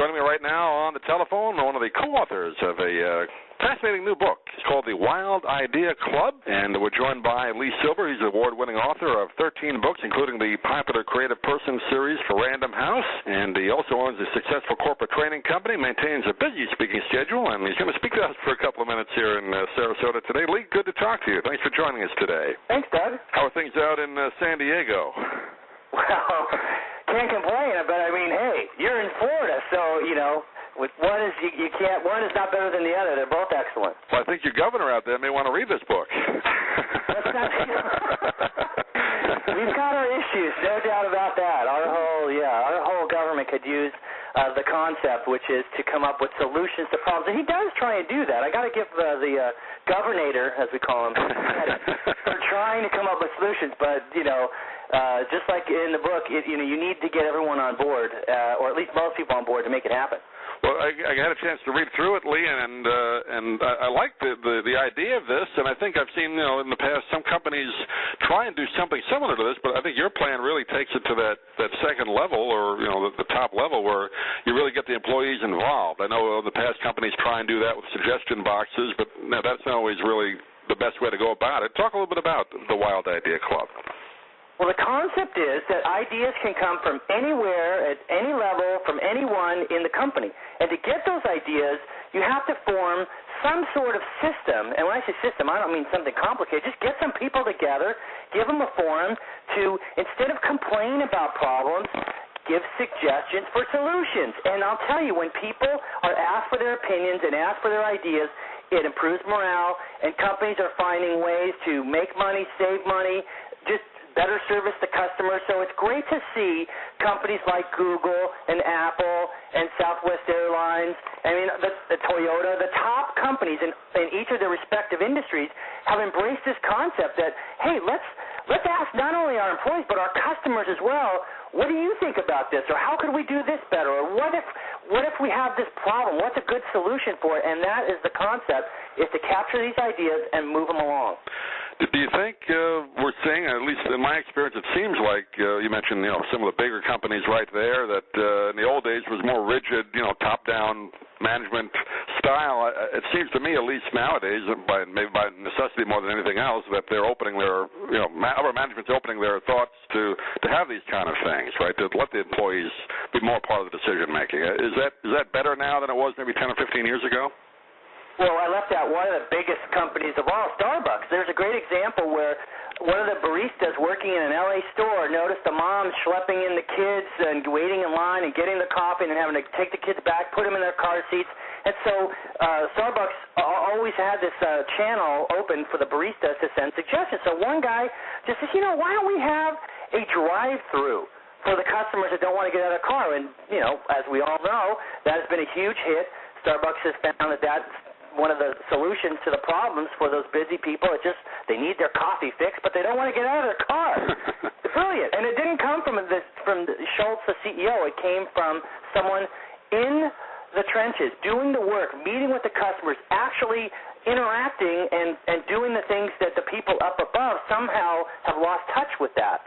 Joining me right now on the telephone, one of the co-authors of a fascinating new book. It's called The Wild Idea Club, and we're joined by Lee Silber. He's an award-winning author of 13 books, including the popular Creative Person series for Random House, and he also owns a successful corporate training company, maintains a busy speaking schedule, and he's going to speak to us for a couple of minutes here in Sarasota today. Lee, good to talk to you. Thanks for joining us today. Thanks, Doug. How are things out in San Diego? Well, can't complain, but I mean, hey, you're in Florida, so, you know, with one is you can't. One is not better than the other. They're both excellent. Well, I think your governor out there may want to read this book. That's not, we've got our issues, no doubt about that. Our whole government could use the concept, which is to come up with solutions to problems, and he does try and do that. I got to give the governor, as we call him, credit for trying to come up with solutions. But just like in the book, you need to get everyone on board, or at least most people on board, to make it happen. Well, I had a chance to read through it, Lee, and I like the idea of this, and I think I've seen in the past some companies try and do something similar to this, but I think your plan really takes it to that second level, or the top level, where you really get the employees involved. I know in the past companies try and do that with suggestion boxes, but that's not always really the best way to go about it. Talk a little bit about the Wild Idea Club. Well, the concept is that ideas can come from anywhere, at any level, from anyone in the company. And to get those ideas, you have to form some sort of system. And when I say system, I don't mean something complicated. Just get some people together, give them a forum to, instead of complain about problems, give suggestions for solutions. And I'll tell you, when people are asked for their opinions and asked for their ideas, it improves morale, and companies are finding ways to make money, save money, just better service to customers. So it's great to see companies like Google and Apple and Southwest Airlines, I mean, the Toyota, the top companies in each of their respective industries have embraced this concept that, hey, let's ask not only our employees but our customers as well, what do you think about this, or how could we do this better, or what if we have this problem, what's a good solution for it? And that is the concept, is to capture these ideas and move them along. Do you think we're seeing, at least in my experience, it seems like you mentioned, some of the bigger companies right there that in the old days was more rigid, top-down management style. It seems to me, at least nowadays, maybe by necessity more than anything else, that they're opening their, upper management's opening their thoughts to have these kind of things, right? To let the employees be more part of the decision making. Is that better now than it was maybe 10 or 15 years ago? Well, I left out one of the biggest companies of all, Starbucks. There's a great example where one of the baristas working in an L.A. store noticed the mom schlepping in the kids and waiting in line and getting the coffee and having to take the kids back, put them in their car seats. And so Starbucks always had this channel open for the baristas to send suggestions. So one guy just says, why don't we have a drive-through for the customers that don't want to get out of their car? And, as we all know, that has been a huge hit. Starbucks has found that that's one of the solutions to the problems for those busy people. It's just they need their coffee fixed, but they don't want to get out of their car. It's brilliant. And it didn't come from Schultz, the CEO. It came from someone in the trenches, doing the work, meeting with the customers, actually interacting and doing the things that the people up above somehow have lost touch with that.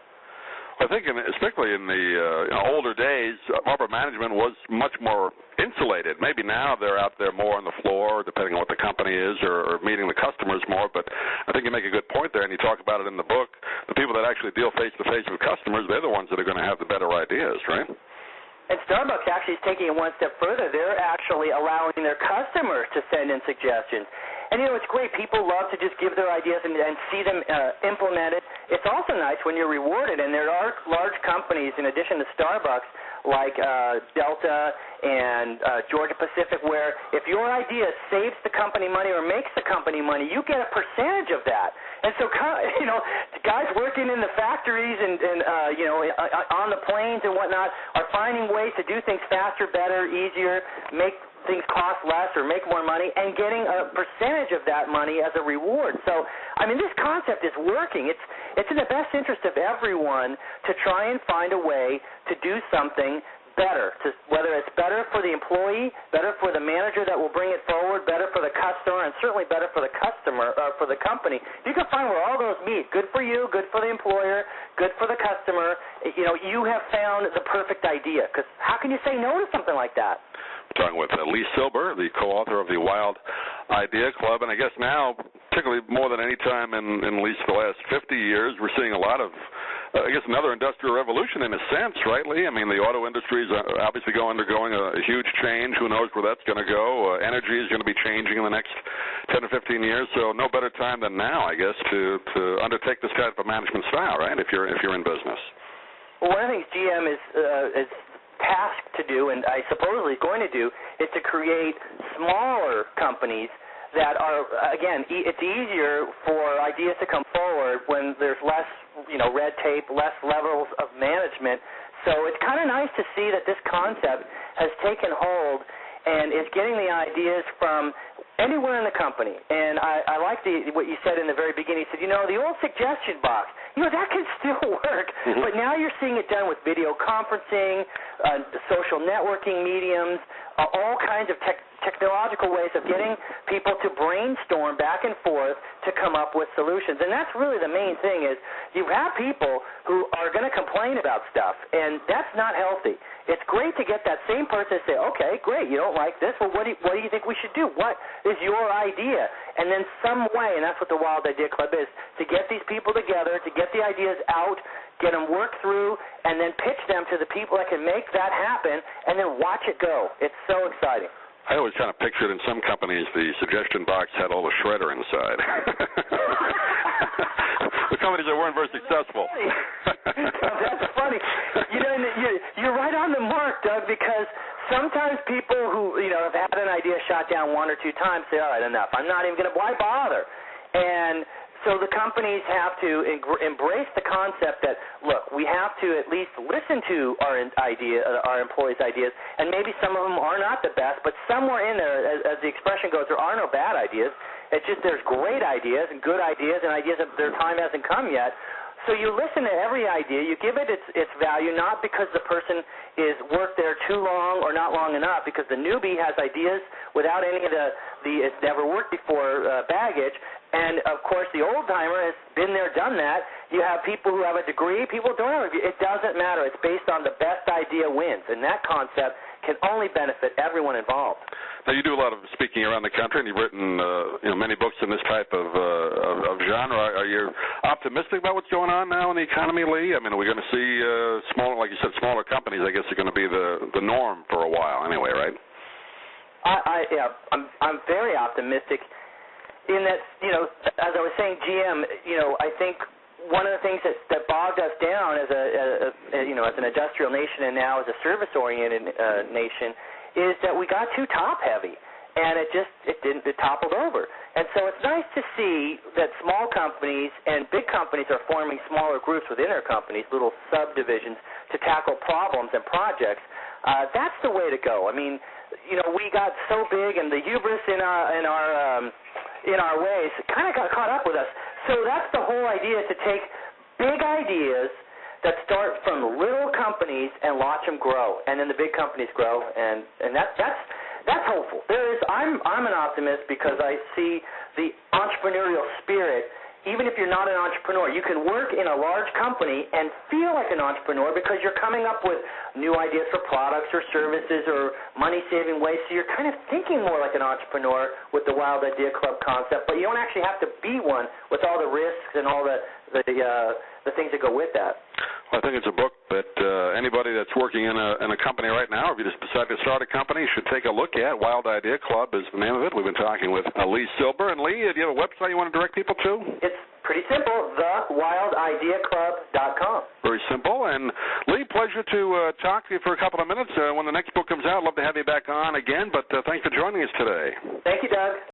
I think, especially in the older days, upper management was much more insulated. Maybe now they're out there more on the floor, depending on what the company is, or meeting the customers more. But I think you make a good point there, and you talk about it in the book. The people that actually deal face-to-face with customers, they're the ones that are going to have the better ideas, right? And Starbucks actually is taking it one step further. They're actually allowing their customers to send in suggestions. And, it's great. People love to just give their ideas and see them implemented. It's also nice when you're rewarded. And there are large companies, in addition to Starbucks, like Delta and Georgia Pacific, where if your idea saves the company money or makes the company money, you get a percentage of that. And so, guys working in the factories and on the planes and whatnot are finding ways to do things faster, better, easier, make things cost less or make more money, and getting a percentage of that money as a reward. So, this concept is working. It's in the best interest of everyone to try and find a way to do something better, whether it's better for the employee, better for the manager that will bring it forward, better for the customer, and certainly better for the customer, for the company. You can find where all those meet. Good for you, good for the employer, good for the customer. You have found the perfect idea, because how can you say no to something like that? Talking with Lee Silber, the co-author of the Wild Idea Club, and I guess now, particularly more than any time in at least the last 50 years, we're seeing a lot of, I guess, another industrial revolution in a sense, right, Lee? I mean, the auto industry is obviously undergoing a huge change. Who knows where that's going to go? Energy is going to be changing in the next 10 or 15 years, so no better time than now, I guess, to undertake this type of management style, right, if you're in business. Well, one of the things GM is tasked to do, and I supposedly is going to do, is to create smaller companies that are, again, it's easier for ideas to come forward when there's less, red tape, less levels of management. So it's kind of nice to see that this concept has taken hold and is getting the ideas from anywhere in the company. And I like what you said in the very beginning. You said, the old suggestion box, that can still work. Mm-hmm. But now you're seeing it done with video conferencing, social networking mediums, all kinds of technological ways of getting people to brainstorm back and forth to come up with solutions. And that's really the main thing is you have people who are going to complain about stuff, and that's not healthy. It's great to get that same person to say, okay, great, you don't like this. Well, what do you think we should do? What is your idea? And then some way, and that's what the Wild Idea Club is, to get these people together, to get the ideas out, get them worked through, and then pitch them to the people that can make that happen, and then watch it go. It's so exciting. I always kind of pictured in some companies the suggestion box had all the shredder inside. The companies that weren't very successful. That's funny. You're right on the mark, Doug, because sometimes people who have had an idea shot down one or two times say, all right, enough. I'm not even going to, why bother? And so the companies have to embrace the concept that, look, we have to at least listen to our employees' ideas, and maybe some of them are not the best, but somewhere in there, as the expression goes, there are no bad ideas. It's just there's great ideas and good ideas and ideas that their time hasn't come yet. So you listen to every idea, you give it its value, not because the person is worked there too long or not long enough, because the newbie has ideas without any of the it's never worked before baggage. And, of course, the old-timer has been there, done that. You have people who have a degree, people who don't have a degree. It doesn't matter. It's based on the best idea wins, and that concept can only benefit everyone involved. Now, you do a lot of speaking around the country, and you've written many books in this type of genre. Are you optimistic about what's going on now in the economy, Lee? I mean, are we going to see smaller, like you said, smaller companies, I guess, are going to be the norm for a while anyway, right? I'm very optimistic in that, as I was saying, GM, I think one of the things that bogged us down as as an industrial nation and now as a service-oriented nation is that we got too top-heavy, and it toppled over. And so it's nice to see that small companies and big companies are forming smaller groups within their companies, little subdivisions, to tackle problems and projects. That's the way to go. I mean, we got so big, and the hubris in our ways kind of got caught up with us. So that's the whole idea, to take big ideas that start from little companies and watch them grow, and then the big companies grow, and that's hopeful. I'm an optimist because I see the entrepreneurial spirit. Even if you're not an entrepreneur, you can work in a large company and feel like an entrepreneur because you're coming up with new ideas for products or services or money-saving ways. So you're kind of thinking more like an entrepreneur with the Wild Idea Club concept, but you don't actually have to be one with all the risks and all the things that go with that. Well, I think it's a book that anybody that's working in a company right now, if you just decide to start a company, should take a look at. Wild Idea Club is the name of it. We've been talking with Lee Silber. And Lee, do you have a website you want to direct people to? It's pretty simple, thewildideaclub.com. Very simple. And Lee, pleasure to talk to you for a couple of minutes. When the next book comes out, I'd love to have you back on again. But thanks for joining us today. Thank you, Doug.